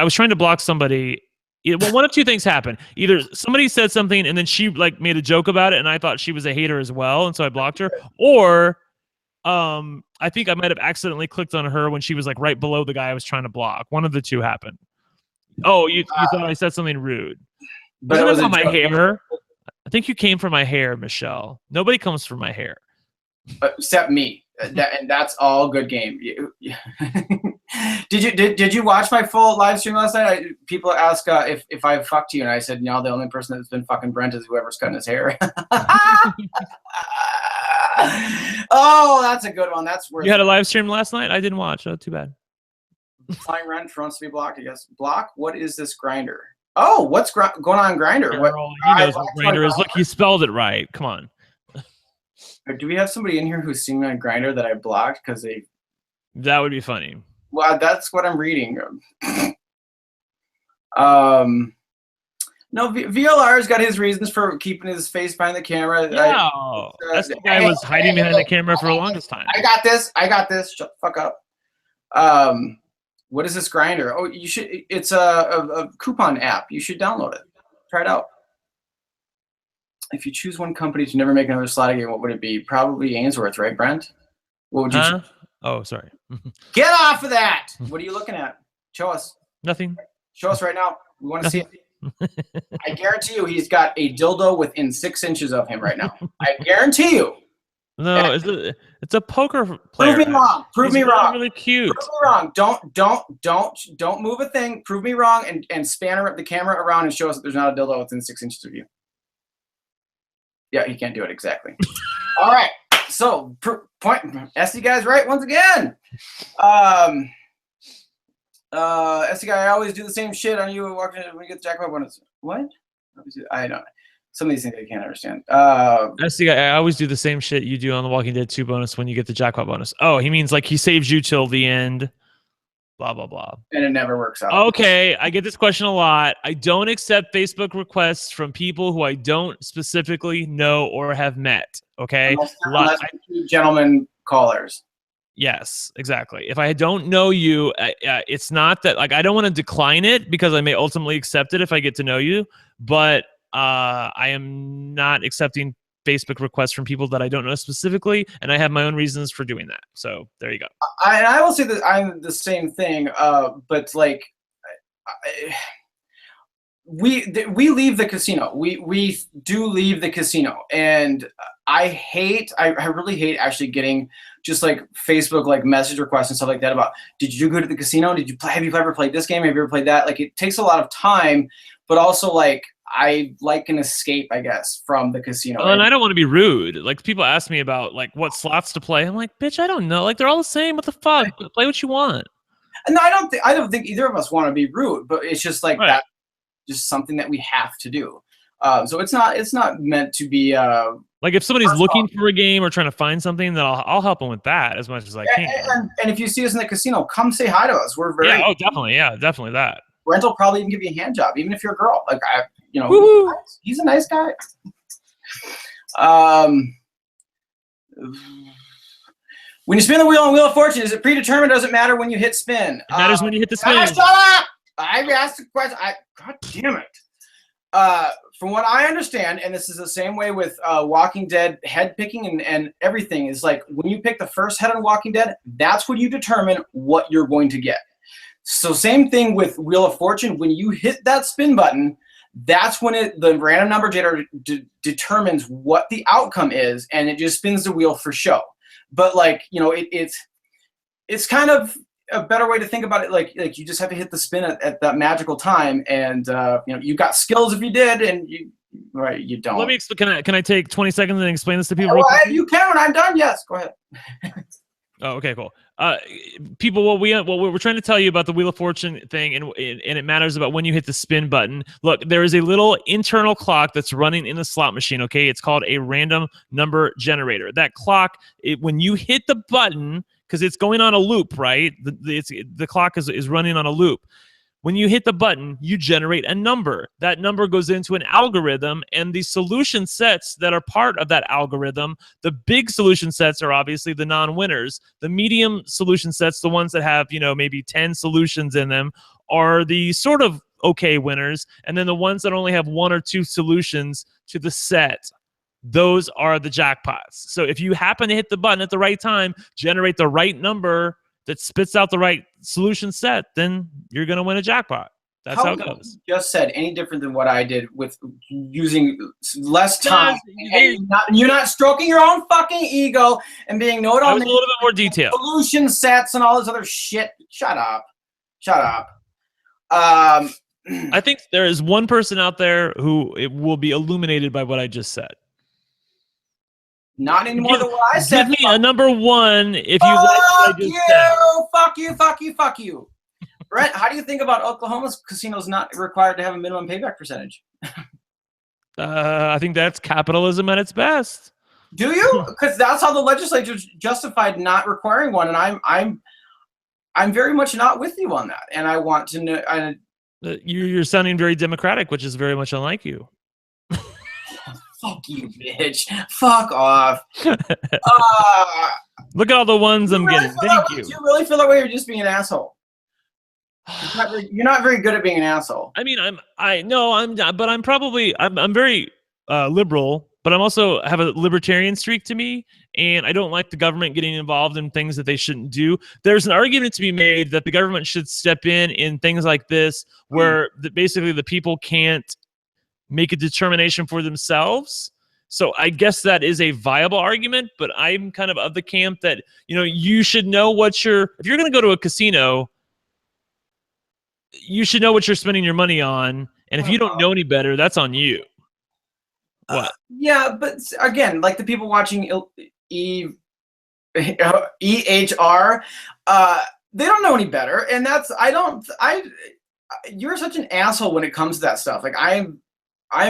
was trying to block somebody, Well, one of two things happened. Either somebody said something and then she like made a joke about it, and I thought she was a hater as well, and so I blocked her. Or I think I might have accidentally clicked on her when she was like right below the guy I was trying to block. One of the two happened. Oh, you thought I said something rude? But it wasn't about my hair. I think you came for my hair, Michelle. Nobody comes for my hair. Except me. And that's all good game. Did you watch my full live stream last night? People ask if I fucked you, and I said no. The only person that's been fucking Brent is whoever's cutting his hair. Oh, that's a good one. That's worth. You had a live stream last night? I didn't watch. Oh, too bad. Flying Rent wants to be blocked. I guess block. What is this grinder? Oh, what's going on Grinder? He knows what Grinder is. Look, he spelled it right. Come on. Do we have somebody in here who's seen me on Grinder that I blocked because they? That would be funny. Well, that's what I'm reading. No, VLR's got his reasons for keeping his face behind the camera. Yeah, the guy was hiding behind the camera for the longest time. I got this. Shut the fuck up. What is this Grinder? Oh, you should. It's a coupon app. You should download it. Try it out. If you choose one company to never make another slot again, what would it be? Probably Ainsworth, right, Brent? What would you choose? Oh, sorry. Get off of that! What are you looking at? Show us. Nothing. Show us right now. We want to see it. I guarantee you he's got a dildo within 6 inches of him right now. I guarantee you. No, it's a poker player. Prove me wrong. Prove me wrong. Really cute. Prove me wrong. Don't move a thing. Prove me wrong and span the camera around and show us that there's not a dildo within 6 inches of you. Yeah, he can't do it exactly. All right. So point SD guy's right once again. SD guy, I always do the same shit on you when you get the jackpot bonus. What? I don't. Some of these things I can't understand. SD guy, I always do the same shit you do on the Walking Dead 2 bonus when you get the jackpot bonus. Oh, he means like he saves you till the end. Blah blah blah. And it never works out. Okay, I get this question a lot. I don't accept Facebook requests from people who I don't specifically know or have met. Okay, unless gentlemen callers. Yes, exactly. If I don't know you, it's not that like I don't want to decline it because I may ultimately accept it if I get to know you. But I am not accepting Facebook requests from people that I don't know specifically, and I have my own reasons for doing that. So there you go. I will say that I'm the same thing, but like we leave the casino. We do leave the casino, and I really hate actually getting just like Facebook like message requests and stuff like that about did you do good at the casino? Have you ever played this game? Have you ever played that? Like it takes a lot of time, but also like I like an escape, I guess, from the casino. Well, and I don't want to be rude. Like people ask me about like what slots to play. I'm like, bitch, I don't know. Like they're all the same. What the fuck? Play what you want. No, I don't think either of us want to be rude, but it's just like that, just something that we have to do. So it's not meant to be. Like if somebody's looking for a game or trying to find something, then I'll help them with that as much as I can. And if you see us in the casino, come say hi to us. We're very. Yeah. Oh, definitely. Yeah, definitely that. Brent will probably even give you a hand job, even if you're a girl. Like he's a nice guy. When you spin the wheel on Wheel of Fortune, is it predetermined? Does it matter when you hit spin? It matters when you hit the spin. Shut up! I asked the question. God damn it. From what I understand, and this is the same way with Walking Dead head picking and everything, is like when you pick the first head on Walking Dead, that's when you determine what you're going to get. So same thing with Wheel of Fortune. When you hit that spin button, that's when the random number generator determines what the outcome is, and it just spins the wheel for show. But like it's kind of a better way to think about it. Like you just have to hit the spin at that magical time, and you got skills if you did, and you don't. Let me can I take 20 seconds and explain this to people? You can when I'm done. Yes, go ahead. Oh, okay, cool. People, what we're trying to tell you about the Wheel of Fortune thing, and it matters about when you hit the spin button. Look, there is a little internal clock that's running in the slot machine. Okay, it's called a random number generator. That clock, when you hit the button, because it's going on a loop, right? The clock is running on a loop. When you hit the button, you generate a number. That number goes into an algorithm, and the solution sets that are part of that algorithm, the big solution sets are obviously the non-winners. The medium solution sets, the ones that have, maybe 10 solutions in them, are the sort of okay winners, and then the ones that only have 1 or 2 solutions to the set, those are the jackpots. So if you happen to hit the button at the right time, generate the right number that spits out the right solution set, then you're going to win a jackpot. That's how it goes. Just said any different than what I did with using less time. And you're not stroking your own fucking ego and being know-it-all. I was a little bit more detailed. Solution sets and all this other shit. Shut up. I think there is one person out there who it will be illuminated by what I just said. Not anymore than what I said. Give me a number 1 if you like what I just said. Fuck you. Brent, how do you think about Oklahoma's casinos not required to have a minimum payback percentage? I think that's capitalism at its best. Do you? Because that's how the legislature justified not requiring one, and I'm very much not with you on that. And I want to know. You're sounding very democratic, which is very much unlike you. Fuck you, bitch. Fuck off. Look at all the ones I'm getting. Thank you. Do you really feel that way, or just being an asshole? You're not very good at being an asshole. I mean, I'm very liberal, but I'm also have a libertarian streak to me, and I don't like the government getting involved in things that they shouldn't do. There's an argument to be made that the government should step in things like this, where basically the people can't make a determination for themselves. So I guess that is a viable argument, but I'm kind of the camp that, you should know if you're going to go to a casino, you should know what you're spending your money on. And if you don't know any better, that's on you. What? Yeah, but again, like the people watching EHR, they don't know any better. And you're such an asshole when it comes to that stuff. Like I'm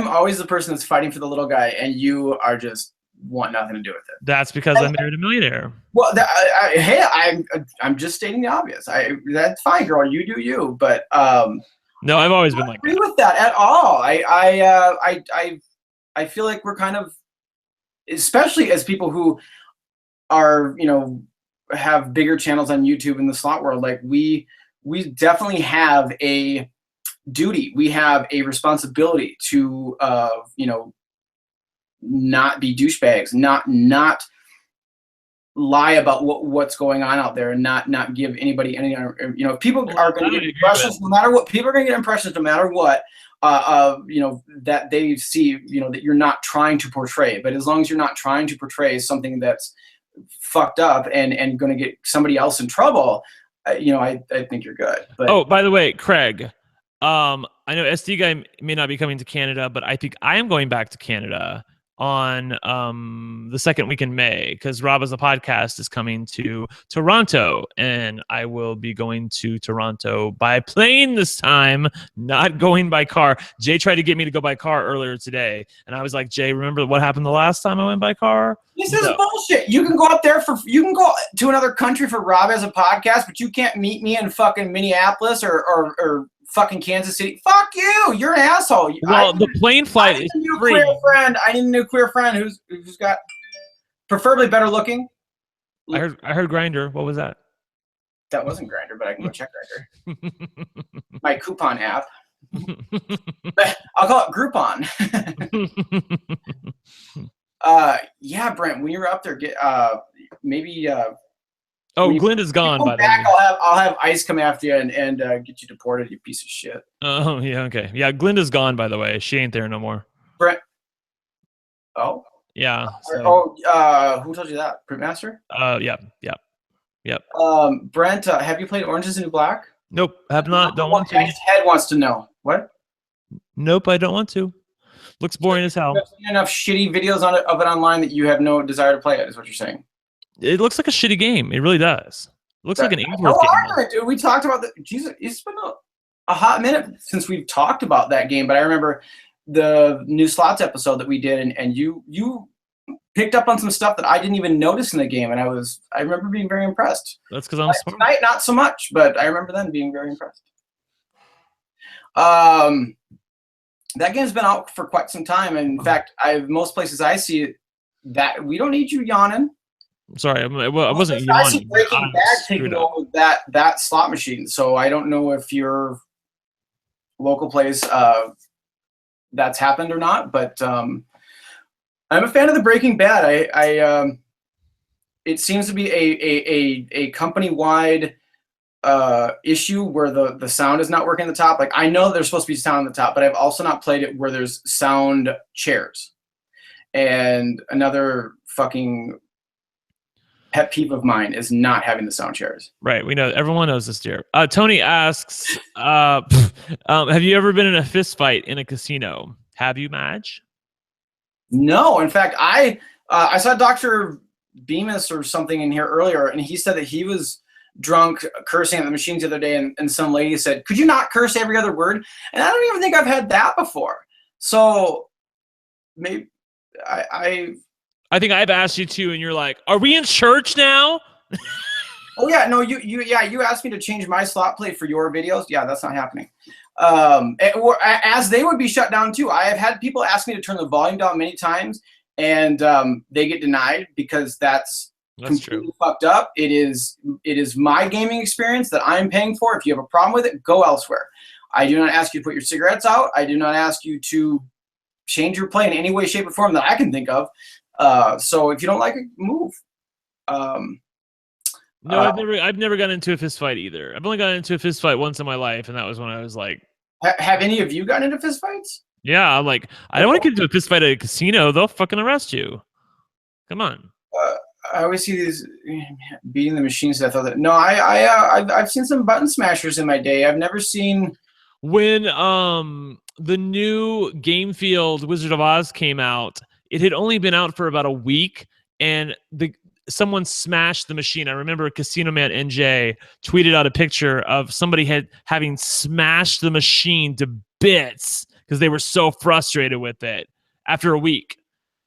always the person that's fighting for the little guy, and you are just want nothing to do with it. That's because I married a millionaire. Well, hey, I'm just stating the obvious. That's fine, girl. You do you. But no, I've always been like that. I don't agree with that at all. I feel like we're kind of, especially as people who are have bigger channels on YouTube in the slot world. Like we definitely have a duty. We have a responsibility to not be douchebags, not lie about what's going on out there, and not give anybody any people are going to get impressions no matter what. People are going to get impressions no matter what that they see that you're not trying to portray. But as long as you're not trying to portray something that's fucked up and going to get somebody else in trouble, I think you're good. But oh, by the way, Craig, I know SDGuy may not be coming to Canada, but I think I am going back to Canada on the second week in May, because Rob as a podcast is coming to Toronto, and I will be going to Toronto by plane this time, not going by car. Jay tried to get me to go by car earlier today, and I was like, Jay, remember what happened the last time I went by car? This is bullshit. You can go up there you can go to another country for Rob as a podcast, but you can't meet me in fucking Minneapolis or fucking Kansas City. Fuck you. You're an asshole. Well, the plane flight is free. I need a new queer friend who's got preferably better looking. I heard Grindr. What was that? That wasn't Grindr, but I can go check Grindr. My coupon app. I'll call it Groupon. Yeah, Brent, when you're up there, get maybe. Glenda's gone. By the way, I'll have ICE come after you and get you deported, you piece of shit. Oh yeah, okay, yeah. Glenda's gone. By the way, she ain't there no more. Brent. Oh. Yeah. So. Who told you that? Printmaster? Yep. Brent, have you played Orange Is the New Black? Nope, have not. Don't want to. His head wants to know. What? Nope, I don't want to. Looks boring as hell. There's enough shitty videos of it online that you have no desire to play it, is what you're saying. It looks like a shitty game. It really does. It looks like an Ainsworth game. Dude, we talked about that. Jesus, it's been a hot minute since we've talked about that game, but I remember the new slots episode that we did, and you picked up on some stuff that I didn't even notice in the game, and I remember being very impressed. That's because I'm smart. Tonight, not so much, but I remember then being very impressed. That game's been out for quite some time, and in fact, most places I see it, that we don't need you yawning. Sorry, I wasn't yawning. I see Breaking Bad taking over that slot machine, so I don't know if you're local place that's happened or not, but I'm a fan of the Breaking Bad. It seems to be a company-wide issue where the sound is not working at the top. Like, I know there's supposed to be sound on the top, but I've also not played it where there's sound chairs. And another fucking pet peeve of mine is not having the sound chairs. Right. We know. Everyone knows this, dear. Tony asks, have you ever been in a fist fight in a casino? Have you, Madge? No. In fact, I saw Dr. Bemis or something in here earlier, and he said that he was drunk cursing at the machines the other day, and some lady said, could you not curse every other word? And I don't even think I've had that before. So maybe I think I've asked you to, and you're like, are we in church now? Oh yeah, no, you asked me to change my slot plate for your videos. Yeah, that's not happening. As they would be shut down too. I have had people ask me to turn the volume down many times, and they get denied because that's completely true. Fucked up. It is my gaming experience that I'm paying for. If you have a problem with it, go elsewhere. I do not ask you to put your cigarettes out. I do not ask you to change your play in any way, shape, or form that I can think of. So if you don't like it, move. No, I've never gotten into a fist fight either. I've only gotten into a fist fight once in my life, and that was when I was like, have any of you gotten into fist fights? Yeah, I'm like, I don't want to get into a fist fight at a casino. They'll fucking arrest you. Come on. I always see these beating the machines. I thought that I've seen some button smashers in my day. I've never seen when the new game field Wizard of Oz came out. It had only been out for about a week, and someone smashed the machine. I remember Casino Man NJ tweeted out a picture of somebody having smashed the machine to bits because they were so frustrated with it after a week.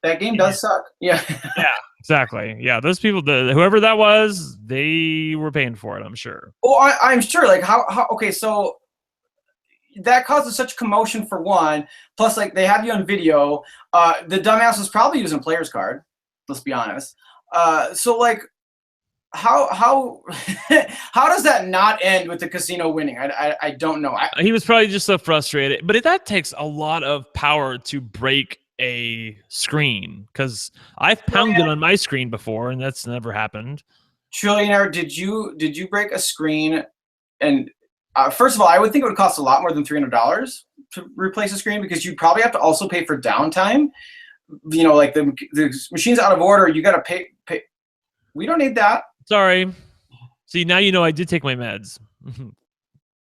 That game does suck. Yeah. Yeah, exactly. Yeah, those people, whoever that was, they were paying for it, I'm sure. Well, I'm sure. Like, how okay, so that causes such commotion for one. Plus, like, they have you on video. The dumbass was probably using player's card. Let's be honest. So, like, how how does that not end with the casino winning? I don't know. He was probably just so frustrated. But that takes a lot of power to break a screen, because I've pounded on my screen before, and that's never happened. Trillionaire, did you break a screen? And first of all, I would think it would cost a lot more than $300 to replace a screen, because you probably have to also pay for downtime. You know, like the machine's out of order, you got to pay. We don't need that. Sorry. See, now you know I did take my meds.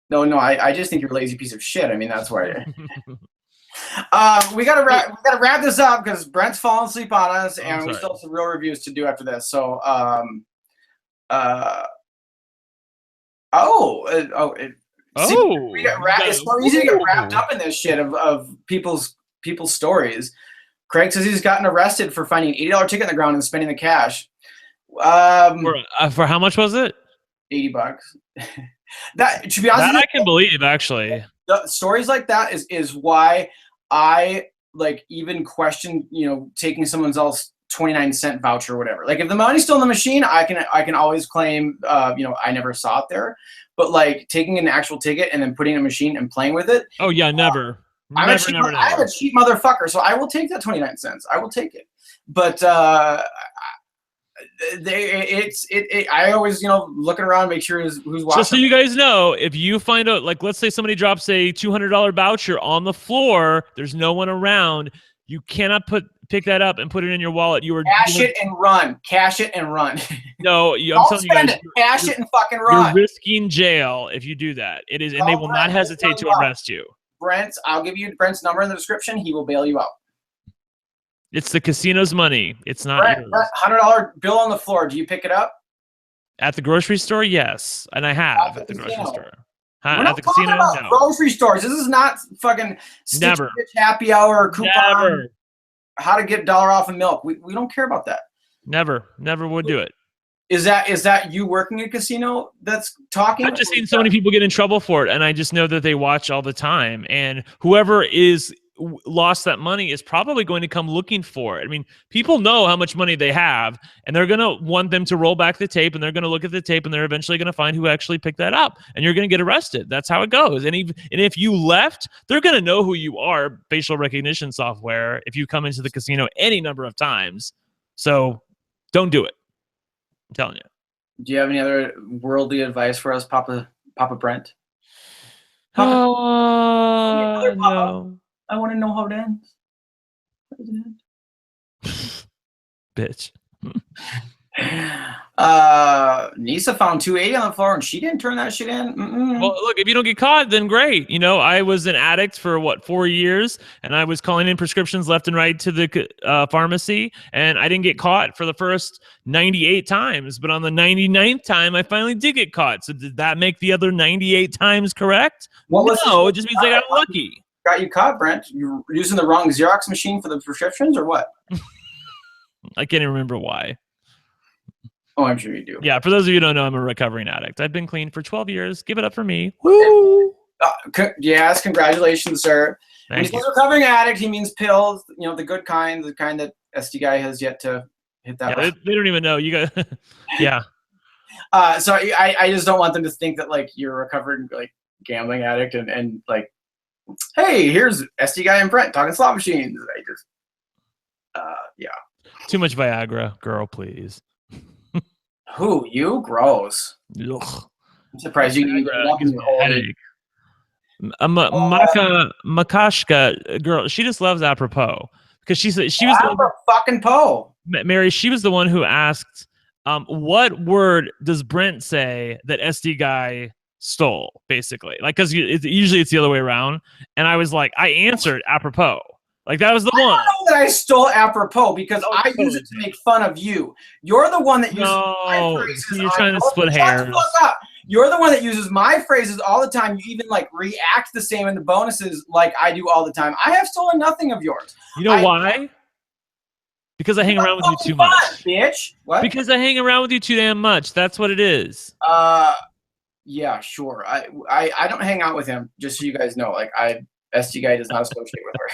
No, I just think you're a lazy piece of shit. I mean, that's why. We gotta wrap this up because Brent's falling asleep on us, and we still have some real reviews to do after this. So, it's so easy to get wrapped up in this shit of people's stories. Craig says he's gotten arrested for finding an $80 ticket in the ground and spending the cash. For how much was it? $80. That, to be honest, I can believe, actually. The stories like that is why I like even question, taking someone else's 29-cent voucher or whatever. Like, if the money's still in the machine, I can always claim, I never saw it there. But like taking an actual ticket and then putting in a machine and playing with it. Oh yeah, never. I'm a cheap motherfucker, so I will take that 29 cents. I will take it. But I always, looking around, make sure who's watching. Just so you guys know, if you find out, like, let's say somebody drops a $200 voucher on the floor, there's no one around, you cannot pick that up and put it in your wallet. Cash it and run. Cash it and run. No, I'm telling you guys, cash it and fucking run. You're risking jail if you do that. It is, and they will not hesitate to arrest you. Brent, I'll give you Brent's number in the description. He will bail you out. It's the casino's money. It's not yours. $100 bill on the floor. Do you pick it up? At the grocery store, yes. And I have at the grocery store. At the casino, no. Grocery stores. This is not fucking never happy hour or coupon. Never. How to get $1 off of milk. We don't care about that. Never would do it. Is that you working in a casino that's talking? I've just seen so many people get in trouble for it, and I just know that they watch all the time. And whoever is lost that money is probably going to come looking for it. I mean, people know how much money they have, and they're going to want them to roll back the tape, and they're going to look at the tape, and they're eventually going to find who actually picked that up, and you're going to get arrested. That's how it goes. And if you left, they're going to know who you are, facial recognition software, if you come into the casino any number of times. So don't do it. I'm telling you. Do you have any other worldly advice for us, Papa Brent? No. I want to know how it ends. Bitch. Nisa found 280 on the floor and she didn't turn that shit in. Well, look, if you don't get caught, then great. You know, I was an addict for 4 years, and I was calling in prescriptions left and right to the pharmacy, and I didn't get caught for the first 98 times. But on the 99th time, I finally did get caught. So did that make the other 98 times correct? No, it just means I got lucky. Got you caught, Brent. You were using the wrong Xerox machine for the prescriptions, or what? I can't even remember why. Oh, I'm sure you do. Yeah, for those of you who don't know, I'm a recovering addict. I've been clean for 12 years. Give it up for me. Woo! Yes, congratulations, sir. When he Thank you. says recovering addict, he means pills, you know, the good kind, the kind that SDGuy has yet to hit that. Yeah, they don't even know. You got, yeah. So I just don't want them to think that, like, you're a recovering, like, gambling addict and like, hey, here's SDGuy and Brent talking slot machines. I just, yeah. Too much Viagra, girl, please. Who, you? Gross. Ugh. I'm surprised you can Gives me a headache. Makashka girl, she just loves apropos because she was the fucking Poe. Mary. She was the one who asked, "What word does Brent say that SDGuy stole?" Basically, like because usually it's the other way around. And I was like, I answered apropos. Like that was the one. I don't know that I stole apropos because I use it to make fun of you. You're the one that uses my phrases. You're trying to split hairs. Shut the fuck up. You're the one that uses my phrases all the time. You even like react the same in the bonuses like I do all the time. I have stolen nothing of yours. You know why? Because I hang around with you too much. Bitch. What? Because I hang around with you too damn much. That's what it is. Yeah, sure. I don't hang out with him, just so you guys know. Like SDGuy does not associate with her.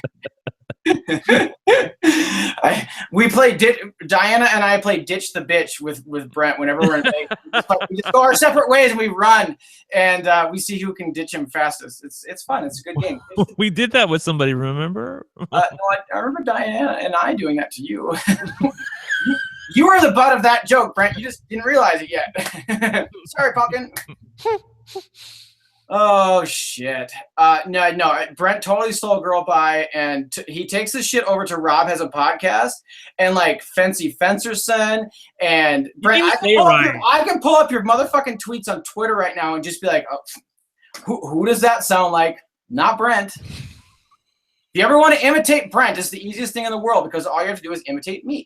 We play Diana and I play ditch the bitch with Brent whenever we're in Vegas. We just go our separate ways and we run and we see who can ditch him fastest. It's fun. It's a good game. We did that with somebody, remember? No, I remember Diana and I doing that to you. You were the butt of that joke, Brent. You just didn't realize it yet. Sorry, pumpkin. Oh shit! No. Brent totally stole girl by, and he takes this shit over to Rob has a podcast, and like Fancy Fencerson and Brent. I can pull up your motherfucking tweets on Twitter right now and just be like, oh, who does that sound like? Not Brent. If you ever want to imitate Brent, it's the easiest thing in the world because all you have to do is imitate me.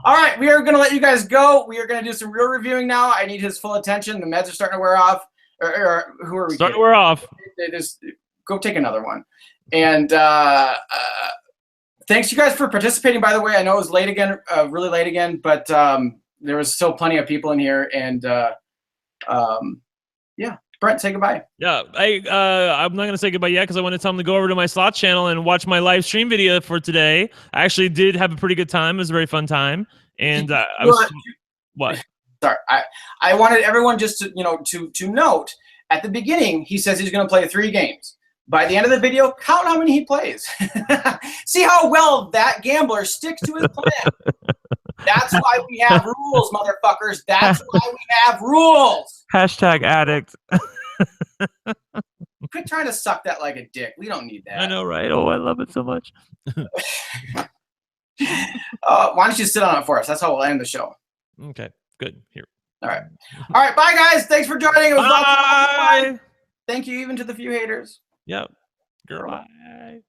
All right, we are going to let you guys go. We are going to do some real reviewing now. I need his full attention. The meds are starting to wear off. Or who are we? Starting to wear off. Just go take another one. And thanks you guys for participating. By the way, I know it was late again, really late again, but there was still plenty of people in here. And yeah, Brent, say goodbye. Yeah, I'm not gonna say goodbye yet because I want to tell them to go over to my slot channel and watch my live stream video for today. I actually did have a pretty good time. It was a very fun time, and what? Sorry, I wanted everyone just to to note at the beginning he says he's going to play 3 games. By the end of the video, count how many he plays. See how well that gambler sticks to his plan. That's why we have rules, motherfuckers. That's why we have rules. #addict. Quit trying to suck that like a dick. We don't need that. I know, right? Oh, I love it so much. Why don't you sit on it for us? That's how we'll end the show. Okay, good. Here. All right. All right. Bye, guys. Thanks for joining. It was bye. Thank you even to the few haters. Yep. Girl. Bye.